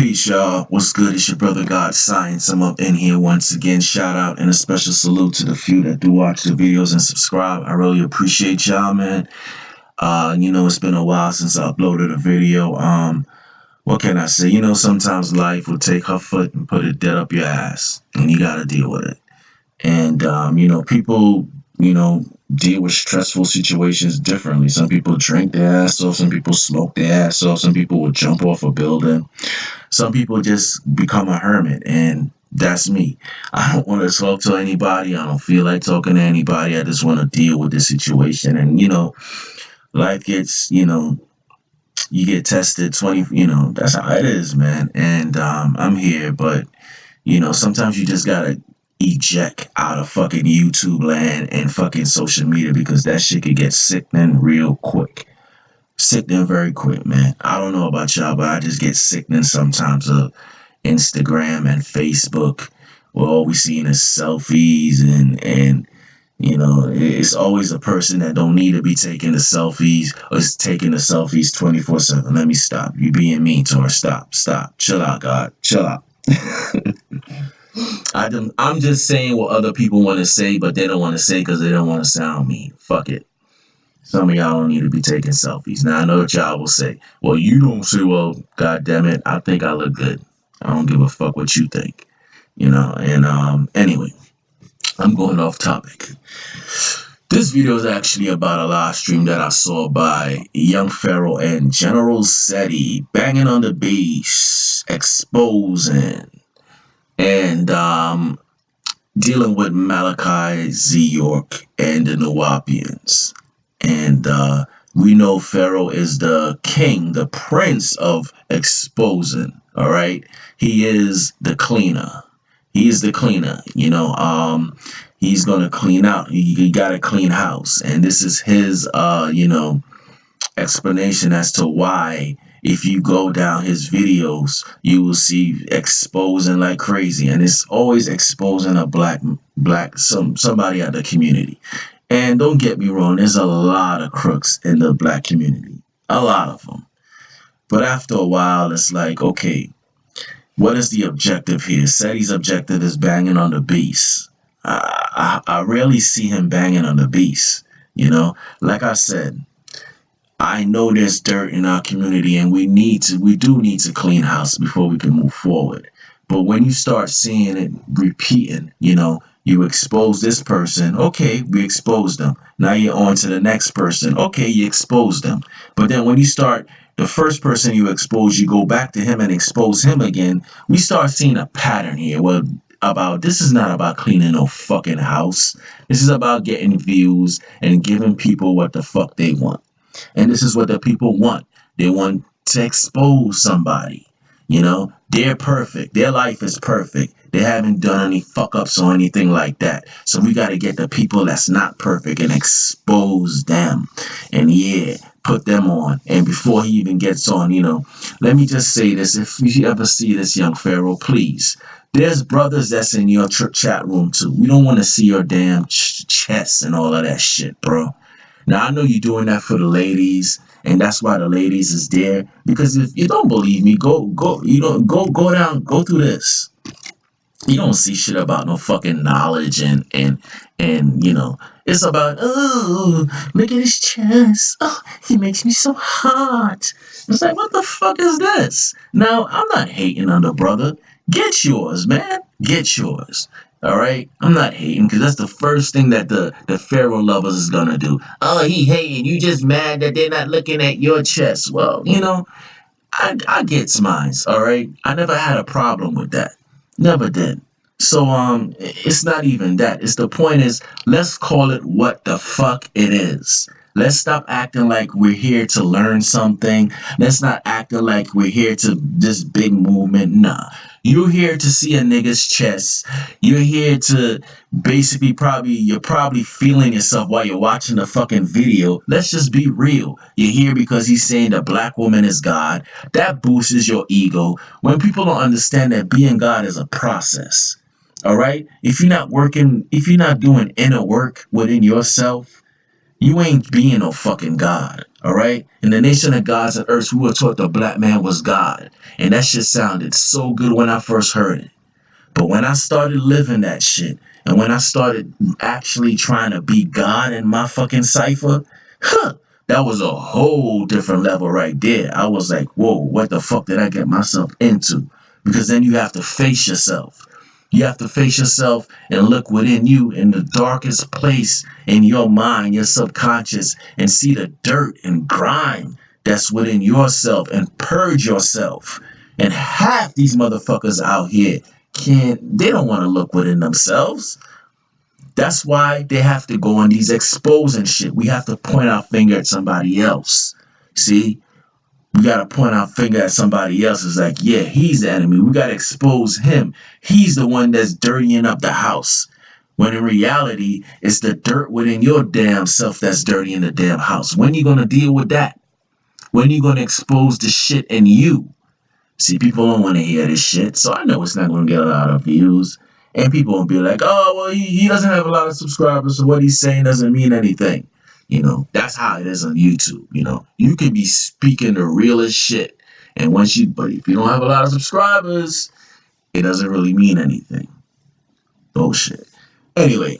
Peace, y'all. What's good? It's your brother God Science. I'm up in here once again. Shout out and a special salute to the few that do watch the videos and subscribe. I really appreciate y'all, man. It's been a while since I uploaded a video. What can I say? Sometimes life will take her foot and put it dead up your ass, and you gotta deal with it. And people, deal with stressful situations differently. Some people drink their ass off, some people smoke their ass off, some people will jump off a building. Some people just become a hermit, and that's me. I don't want to talk to anybody. I don't feel like talking to anybody. I just want to deal with the situation. And, life gets, you get tested 20, that's how it is, man. And I'm here, but, sometimes you just got to eject out of fucking YouTube land and fucking social media because that shit could get sickening real quick. Sickening very quick, man. I don't know about y'all, but I just get sickening sometimes of Instagram and Facebook. We're always seeing is selfies and it's always a person that don't need to be taking the selfies or is taking the selfies 24/7. Let me stop. You being mean to her. Stop. Chill out, God. Chill out. I'm just saying what other people want to say, but they don't want to say because they don't want to sound mean. Fuck it. Some of y'all don't need to be taking selfies. Now, I know what y'all will say. Well, you don't say, well, God damn it, I think I look good. I don't give a fuck what you think. And anyway, I'm going off topic. This video is actually about a live stream that I saw by Young Pharaoh and General SETI banging on the bass, exposing, and dealing with Malachi Z. York and the Nuwapians. And we know Pharaoh is the king, the prince of exposing. All right. He is the cleaner. He is the cleaner. He's going to clean out. He got a clean house. And this is his, explanation as to why, if you go down his videos, you will see exposing like crazy. And it's always exposing a somebody out of the community. And don't get me wrong, there's a lot of crooks in the black community. A lot of them. But after a while, it's like, okay, what is the objective here? SETI's objective is banging on the beast. I rarely see him banging on the beast. Like I said, I know there's dirt in our community and we do need to clean house before we can move forward. But when you start seeing it repeating, you expose this person. Okay, we exposed them. Now you're on to the next person. Okay, you exposed them. But then when you start, the first person you expose, you go back to him and expose him again. We start seeing a pattern here. Well, this is not about cleaning no fucking house. This is about getting views and giving people what the fuck they want. And this is what the people want. They want to expose somebody. They're perfect. Their life is perfect. They haven't done any fuck ups or anything like that. So we got to get the people that's not perfect and expose them. And put them on. And before he even gets on, let me just say this. If you ever see this, Young Pharaoh, please. There's brothers that's in your chat room too. We don't want to see your damn chest and all of that shit, bro. Now, I know you're doing that for the ladies, and that's why the ladies is there. Because if you don't believe me, go down, go through this. You don't see shit about no fucking knowledge and it's about, oh, look at his chest. Oh, he makes me so hot. It's like, what the fuck is this? Now, I'm not hating on the brother. Get yours, man. Get yours. All right, I'm not hating because that's the first thing that the Pharaoh lovers is gonna do. Oh, he hating. You just mad that they're not looking at your chest. Well, I get mines. All right, I never had a problem with that. Never did. So it's not even that. It's the point is, let's call it what the fuck it is. Let's stop acting like we're here to learn something. Let's not acting like we're here to this big movement. Nah. You're here to see a nigga's chest. You're here to basically you're probably feeling yourself while you're watching the fucking video. Let's just be real. You're here because he's saying the black woman is God. That boosts your ego. When people don't understand that being God is a process. All right? If you're not doing inner work within yourself, You ain't being no fucking God. All right? In the nation of gods and earths, we were taught the black man was God. And that shit sounded so good when I first heard it. But when I started living that shit, and when I started actually trying to be God in my fucking cipher, that was a whole different level right there. I was like, whoa, what the fuck did I get myself into? Because then you have to face yourself. You have to face yourself and look within you in the darkest place in your mind, your subconscious, and see the dirt and grime that's within yourself and purge yourself. And half these motherfuckers out here they don't want to look within themselves. That's why they have to go on these exposing shit. We have to point our finger at somebody else. See? We got to point our finger at somebody else. It's like, yeah, he's the enemy. We got to expose him. He's the one that's dirtying up the house. When in reality, it's the dirt within your damn self that's dirtying the damn house. When you going to deal with that? When you going to expose the shit in you? See, people don't want to hear this shit, so I know it's not going to get a lot of views. And people will be like, oh, well, he doesn't have a lot of subscribers, so what he's saying doesn't mean anything. You know, that's how it is on YouTube. You know, you can be speaking the realest shit. And but if you don't have a lot of subscribers, it doesn't really mean anything. Bullshit. Anyway,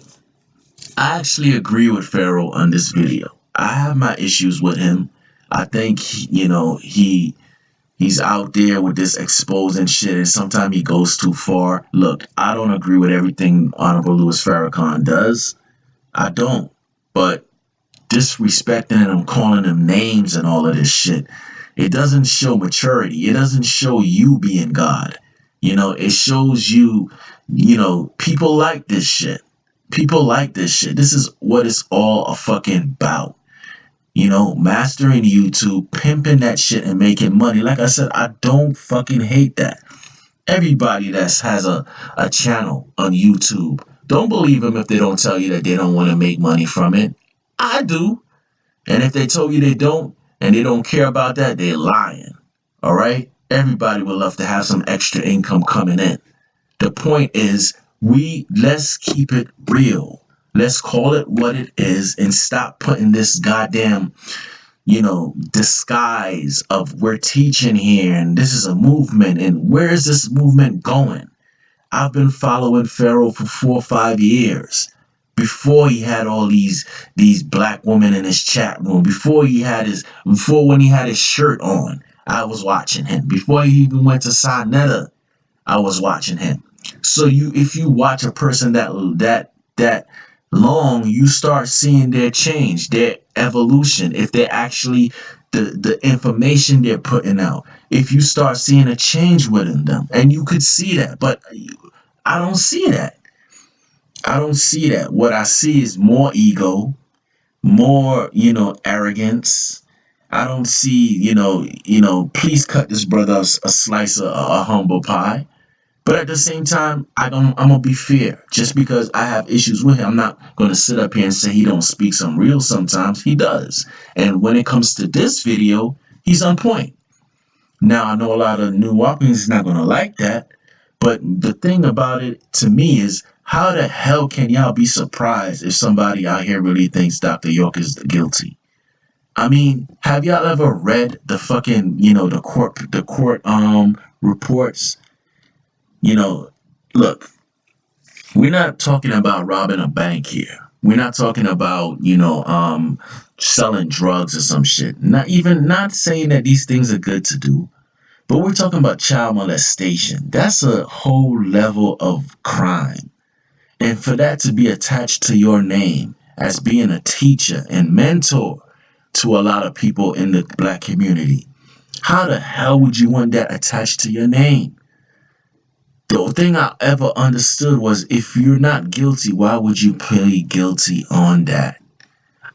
I actually agree with Pharaoh on this video. I have my issues with him. I think, he's out there with this exposing shit, and sometimes he goes too far. Look, I don't agree with everything Honorable Louis Farrakhan does. I don't. But disrespecting him, calling him names and all of this shit, it doesn't show maturity. It doesn't show you being God. It shows you, people like this shit. People like this shit. This is what it's all a fucking about. Mastering YouTube, pimping that shit and making money. Like I said, I don't fucking hate that. Everybody that has a channel on YouTube, don't believe them if they don't tell you that they don't want to make money from it. I do. And if they told you they don't and they don't care about that, they're lying. All right? Everybody would love to have some extra income coming in. The point is, let's keep it real. Let's call it what it is and stop putting this goddamn, disguise of we're teaching here and this is a movement and where is this movement going? I've been following Pharaoh for 4 or 5 years. Before he had all these black women in his chat room, before when he had his shirt on, I was watching him. Before he even went to Sinetta, I was watching him. So if you watch a person that long, you start seeing their change, their evolution. If they're actually the information they're putting out, if you start seeing a change within them, and you could see that, but I don't see that. I don't see that. What I see is more ego, more, arrogance. I don't see, please cut this brother a slice of a humble pie. But at the same time, I'm going to be fair. Just because I have issues with him, I'm not going to sit up here and say he don't speak some real sometimes. He does. And when it comes to this video, he's on point. Now, I know a lot of new Walkings is not going to like that. But the thing about it to me is, how the hell can y'all be surprised if somebody out here really thinks Dr. York is guilty? I mean, have y'all ever read the fucking, the court reports? Look, we're not talking about robbing a bank here. We're not talking about, selling drugs or some shit. Not saying that these things are good to do, but we're talking about child molestation. That's a whole level of crime. And for that to be attached to your name as being a teacher and mentor to a lot of people in the black community, how the hell would you want that attached to your name? The thing I ever understood was, if you're not guilty, why would you plead guilty on that?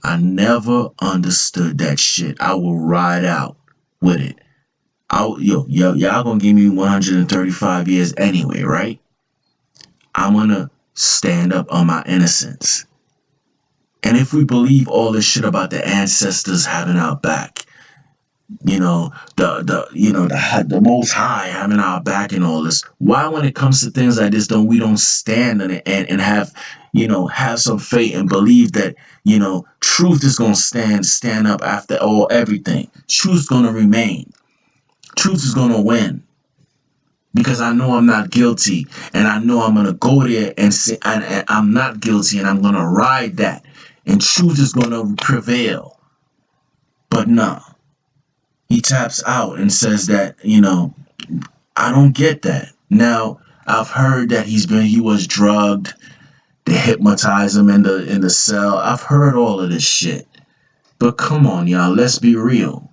I never understood that shit. I will ride out with it. Y'all gonna give me 135 years anyway, right? I'm gonna stand up on my innocence. And if we believe all this shit about the ancestors having our back, The Most High having our back and all this. Why, when it comes to things like this, don't we don't stand on it and have have some faith and believe that truth is gonna stand up after all everything. Truth's gonna remain. Truth is gonna win because I know I'm not guilty, and I know I'm gonna go there and say and I'm not guilty, and I'm gonna ride that, and truth is gonna prevail. But nah, he taps out and says that I don't get that. Now I've heard that he was drugged. They hypnotize him in the cell. I've heard all of this shit. But come on, y'all, let's be real.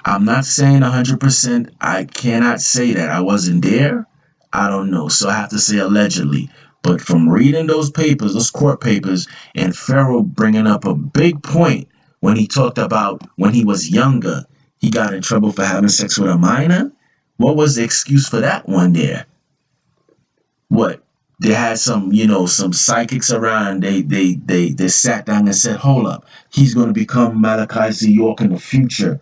I'm not saying 100%. I cannot say that. I wasn't there. I don't know. So I have to say allegedly. But from reading those papers, those court papers, and Pharaoh bringing up a big point when he talked about when he was younger, he got in trouble for having sex with a minor. What was the excuse for that one there? What? They had some psychics around. They sat down and said, hold up, he's going to become Malachi Z. York in the future.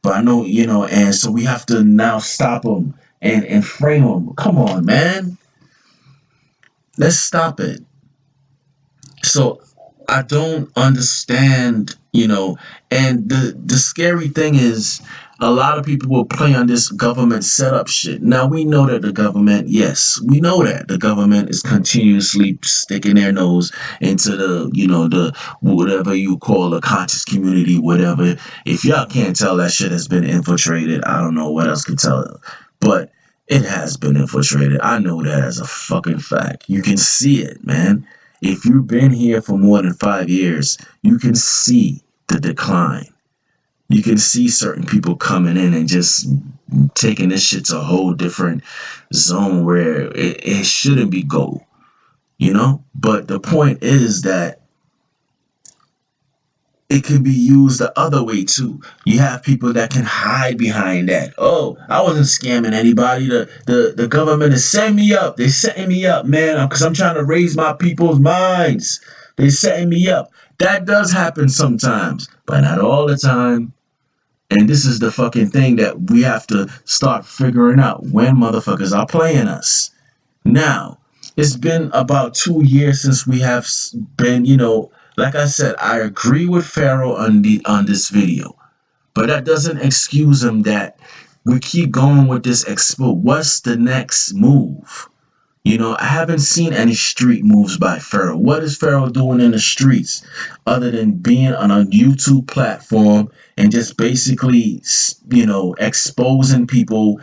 But I know, and so we have to now stop him and frame him. Come on, man. Let's stop it. So I don't understand, and the scary thing is a lot of people will play on this government setup shit. Now we know that the government, yes, we know that the government is continuously sticking their nose into the whatever you call the conscious community, whatever. If y'all can't tell that shit has been infiltrated, I don't know what else can tell. But it has been infiltrated. I know that as a fucking fact. You can see it, man. If you've been here for more than 5 years, you can see the decline. You can see certain people coming in and just taking this shit to a whole different zone where it shouldn't be gold, But the point is that it can be used the other way too. You have people that can hide behind that. Oh, I wasn't scamming anybody. The government is setting me up. They're setting me up, man, because I'm trying to raise my people's minds. They're setting me up. That does happen sometimes, but not all the time. And this is the fucking thing that we have to start figuring out when motherfuckers are playing us. Now, it's been about 2 years since we have been, like I said, I agree with Pharaoh on this video, but that doesn't excuse him that we keep going with this expo. What's the next move? I haven't seen any street moves by Pharaoh. What is Pharaoh doing in the streets other than being on a YouTube platform and just basically, exposing people,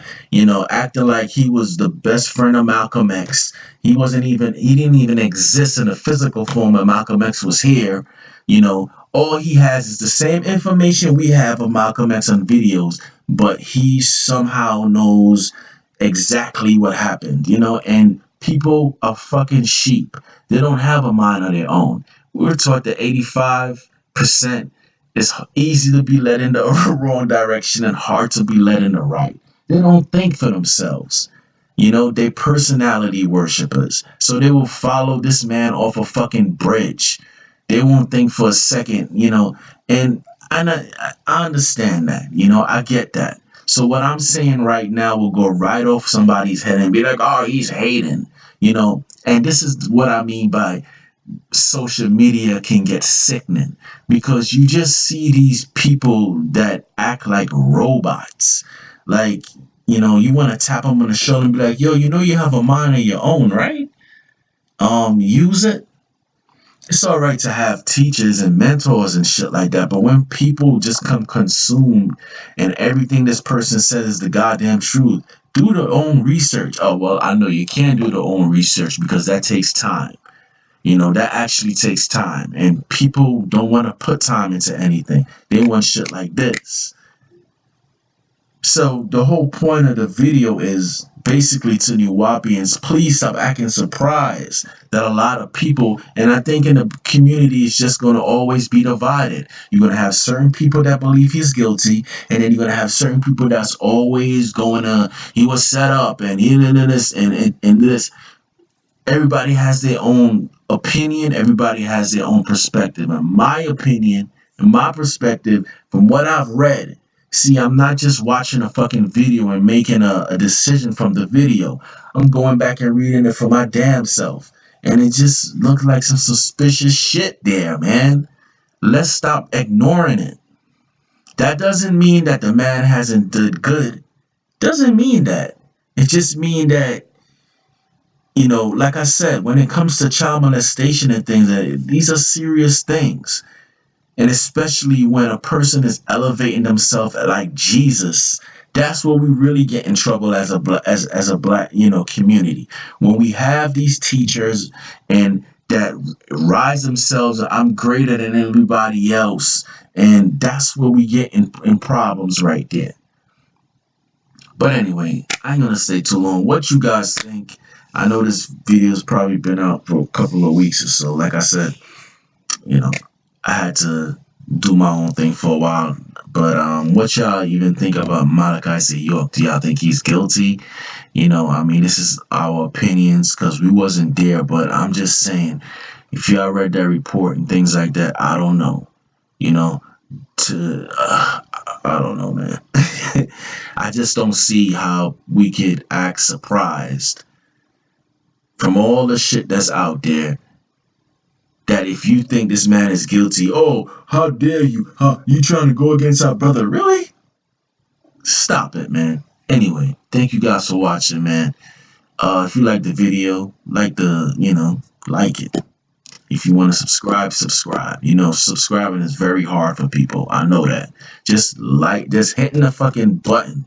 acting like he was the best friend of Malcolm X. He didn't even exist in the physical form when Malcolm X was here. All he has is the same information we have of Malcolm X on videos, but he somehow knows exactly what happened, and people are fucking sheep. They don't have a mind of their own. We were taught that 85% is easy to be led in the wrong direction and hard to be led in the right. They don't think for themselves. They personality worshippers. So they will follow this man off a fucking bridge. They won't think for a second, and I understand that, I get that. So what I'm saying right now will go right off somebody's head and be like, oh, he's hating, and this is what I mean by social media can get sickening, because you just see these people that act like robots. Like, you want to tap them on the shoulder and be like, yo, you have a mind of your own, right? Use it. It's all right to have teachers and mentors and shit like that, but when people just come consumed and everything this person says is the goddamn truth, do their own research. Oh, well, I know you can't do their own research because that takes time. That actually takes time, and people don't want to put time into anything. They want shit like this. So the whole point of the video is basically to New Wapians, please stop acting surprised that a lot of people, and I think in the community, is just going to always be divided. You're going to have certain people that believe he's guilty, and then you're going to have certain people that's always going to, he was set up, and this, and this. Everybody has their own opinion. Everybody has their own perspective. And my opinion and my perspective, from what I've read, See, I'm not just watching a fucking video and making a decision from the video. I'm going back and reading it for my damn self. And it just looked like some suspicious shit there, man. Let's stop ignoring it. That doesn't mean that the man hasn't did good. Doesn't mean that. It just means that, like I said, when it comes to child molestation and things, these are serious things. And especially when a person is elevating themselves like Jesus, that's where we really get in trouble as a black community. When we have these teachers and that rise themselves, I'm greater than everybody else, and that's where we get in problems right there. But anyway, I ain't gonna stay too long. What you guys think? I know this video's probably been out for a couple of weeks or so. Like I said, you know, I had to do my own thing for a while. But what y'all even think about Malachi C. York? Do y'all think he's guilty? I mean, this is our opinions because we wasn't there. But I'm just saying, if y'all read that report and things like that, I don't know. You know, to I don't know, man. I just don't see how we could act surprised from all the shit that's out there, that if you think this man is guilty, oh, how dare you? You trying to go against our brother? Really? Stop it, man. Anyway, thank you guys for watching, man. If you like the video, like it. If you want to subscribe, subscribe. Subscribing is very hard for people. I know that. Just hitting the fucking button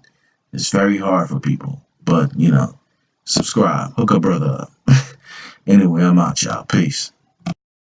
is very hard for people. But, subscribe. Hook a brother up. Anyway, I'm out, y'all. Peace.